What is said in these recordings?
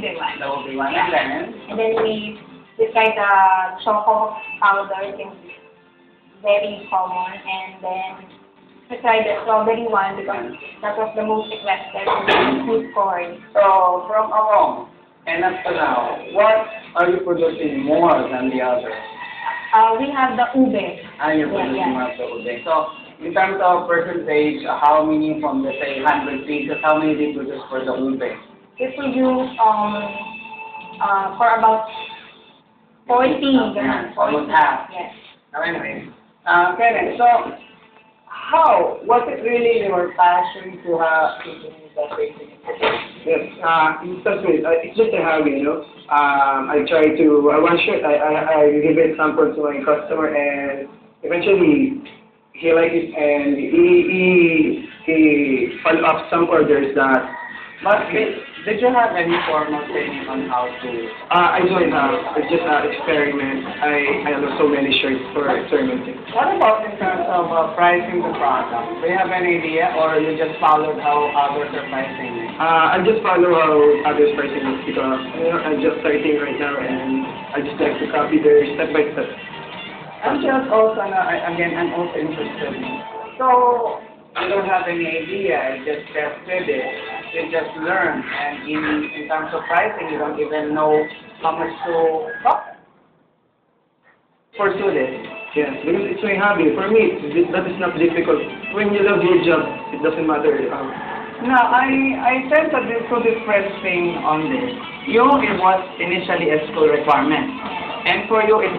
ube one. The ube one. Yeah. And then we tried the choco powder, it's very common, and then we tried the strawberry one because that was the most requested food corn. So, from along and up to now, what are you producing more than the others? We have the ube. You're producing more of the ube. So, in terms of percentage, how many from, let's say, 100 pieces, how many do you produce for the ube? We produce for about 40. Almost half. Yes. Anyway, Karen, so, was it really your passion to have to do the baking? Yes, it's just a hobby, you know. I try to, one shot, I give it sample to my customer, and eventually he liked it, and he follow up some orders that. But did you have any formal training on how to? I don't have. It's just an experiment. I know so many shirts for experimenting. What about in terms of pricing the product? Do you have any idea, or you just followed how others are pricing it? I just follow how others pricing it because I'm just starting right now, and I just like to copy their step by step. I'm just also, I'm also interested. So, you don't have any idea, you just tested it, you just learned, and in terms of pricing, you don't even know how much to pursue this. Yes, because it's my hobby. For me, that is not difficult. When you love your job, it doesn't matter. Now, I sense a two different thing on this. It was initially a school requirement, and for you, it's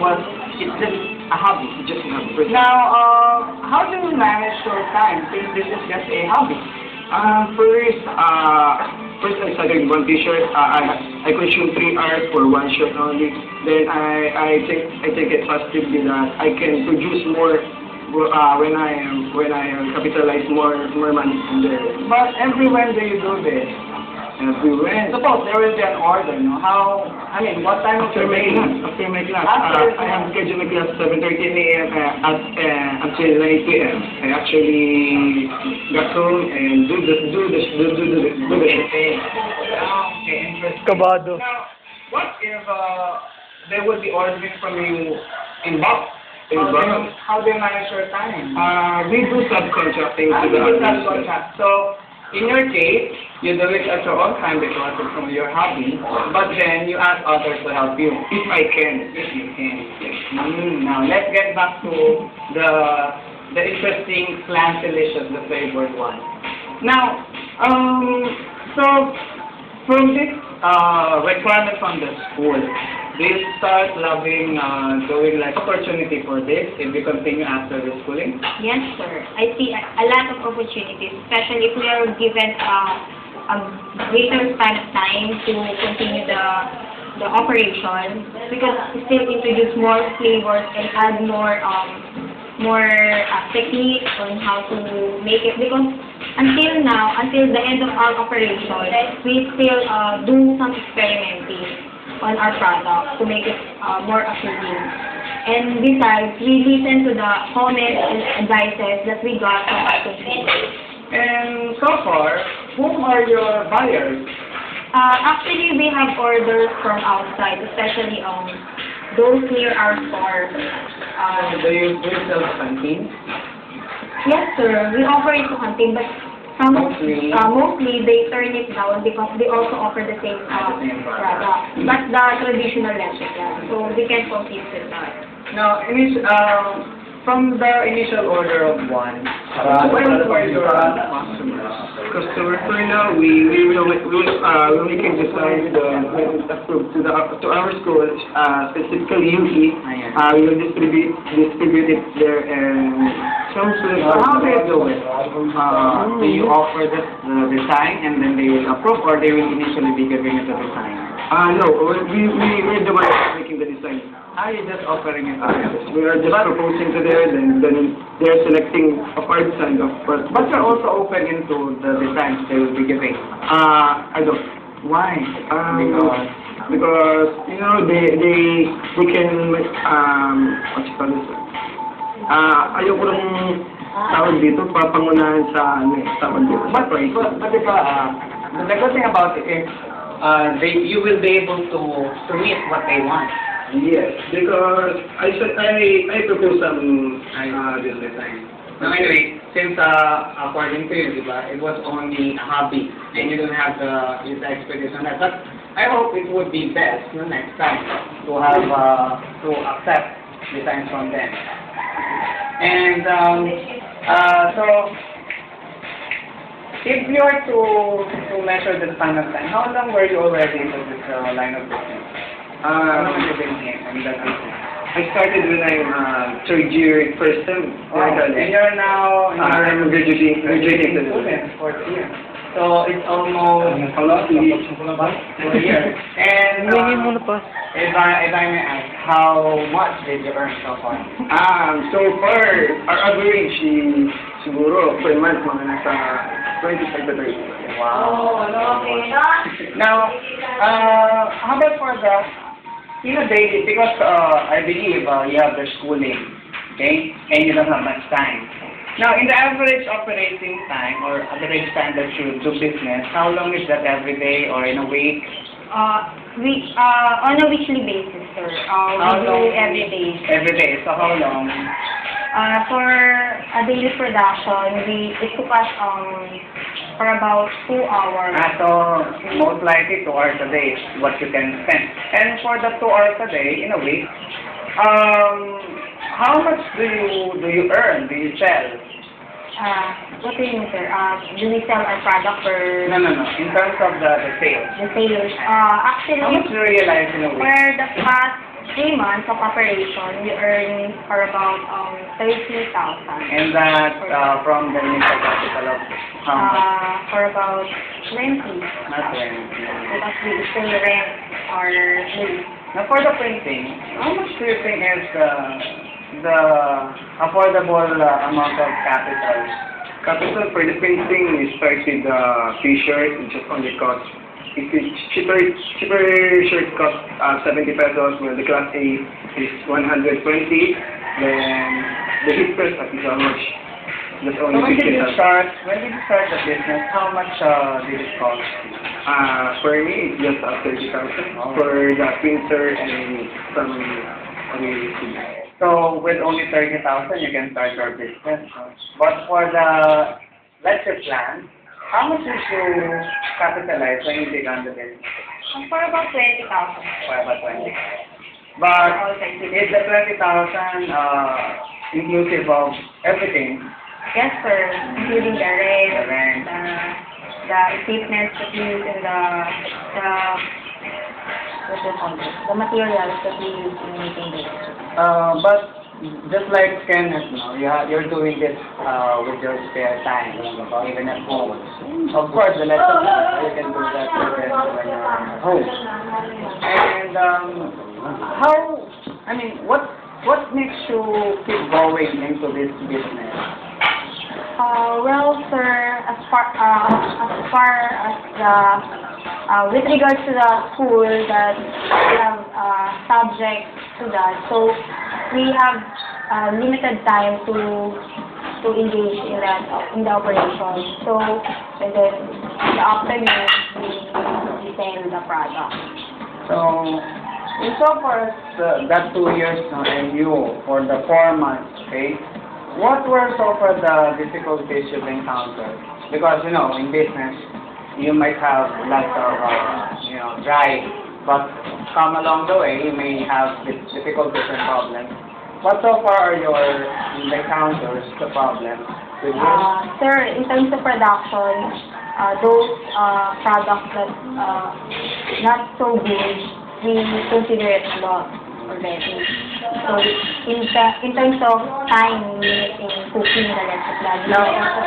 just a hobby. It's just a hobby. Now, how do you manage your time since this is just a hobby? First I started one t-shirt. I consume 3 hours for one shirt only. Then I take it positively that I can produce more when I capitalize more money from there. But every when do you do this? Every when? Suppose there will be an order, no? What time of After the day? After my class, I have scheduled my class 7:30 a.m. Until 9 p.m. I actually got home and do the Okay, interesting. Kabado. Now, what if they would be ordering from you in bulk? How do you manage your time? We do subcontracting to the subcontract. So, in your case, you do it at your own time because it's from your hobby, but then you ask others to help you. If I can. If you can. Yes. Now, let's get back to the interesting Clan Delicious, the favorite one. Now, so, from this requirement from the school, do you start loving doing like opportunity for this if you continue after the schooling? Yes, sir. I see a lot of opportunities, especially if we are given a greater span of time to continue the operation, because we still introduce more flavors and add more technique on how to make it. Because until now, until the end of our operation, we still do some experimenting on our product to make it more appealing. And besides, we listen to the comments and advices that we got from our consumers. And so far, whom are your buyers? Actually, we have orders from outside, especially those near our store. Do you sell to canteen? Yes, sir. We offer it to canteen, but mostly they turn it down because they also offer the same product. That's the traditional leche plan, so we can compete with that. Now, from the initial order of one, when were your customers? Customer for now, we can decide approved to our school, specifically UP. We will distribute it there, and some students. How do you do it? Do you offer the design and then they will approve, or they will initially be giving you the design? No, we're the ones making the design. You're just offering it. We are just proposing to them, then they're selecting a part design of what. But you're also open into the designs they will be giving. I don't. Why? Because they can what you call this? Ayoko lang tawag dito, papangunahan sa tawag dito. But diba, the good thing about it is, you will be able to meet what they want. Yes, because I propose some this design. Now anyway, since according to you, diba, it was only a hobby and you don't have the expectation on that. But I hope it would be best next time to have to accept designs from them. And so if you were to measure the span of time, how long were you already into this line of business? How long have you been here in that business? I started when I'm third year, first sem. And you're now I'm graduating to student, fourth year. So it's almost how long? 2 years. 4 years. And if I may ask, how much did you earn so far? So far, our average is siguro per month mga nasa 25 to 30. Wow. Now, how about for the daily, because I believe you have the schooling, okay, and you don't have much time. Now, in the average operating time or average time that you do business, how long is that every day or in a week? On a weekly basis, sir. We do every day. Every day. So how long? For a daily production, it took us for about 2 hours. So most likely 2 hours a day is what you can spend. And for the 2 hours a day in a week, how much do you earn? Do you sell? What do you mean, sir? Do we sell our product or No. In terms of the sales. the sales? How Actually, much do you realize in a week? for the past 3 months of operation, we earn for about 30,000. And that from the initial capital of how much? For about 20. Not 20. Because we still rent our place. Now for the printing, how much do you think is the affordable amount of capital? Capital for the printing, we start with the t-shirt, it just only costs, if it's cheaper shirt costs 70 pesos, while the class A is 120, then the hip press is how much? That's So only when did 50 you pesos. start the business? How much did it cost? For me, it's just 30,000 for the printer and some other. So with only 30,000, you can start your business. But for the lecture plan, how much did you capitalize when you began the business? For about 20,000. For about 20. But is the 20,000 inclusive of everything? Yes, sir. Including the The rent, rent. the equipment that we use, and the materials that we use in making this. But just like Kenneth, you're doing this with your spare time, even at home. Of course, the lesson you can do that when you're at home. And what makes you keep going into this business? Well, sir, as far as with regards to the school that we have subject to that, so we have limited time to engage in the operation. So, and then in the afternoon we sell the product. So, insofar as that 2 years and you for the 4 months, okay? What were so far the difficulties you've encountered? Because, in business, you might have lots of, drive, but come along the way, you may have difficulties and problems. What so far are your encounters, the problems with this? Sir, in terms of production, those products that not so good, we consider it a lot already. So in terms of time in cooking the recipe. Now,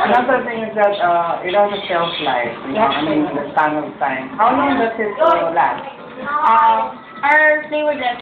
another thing is that it has a shelf life. Yes, the span of time. How long does it last? Our flavor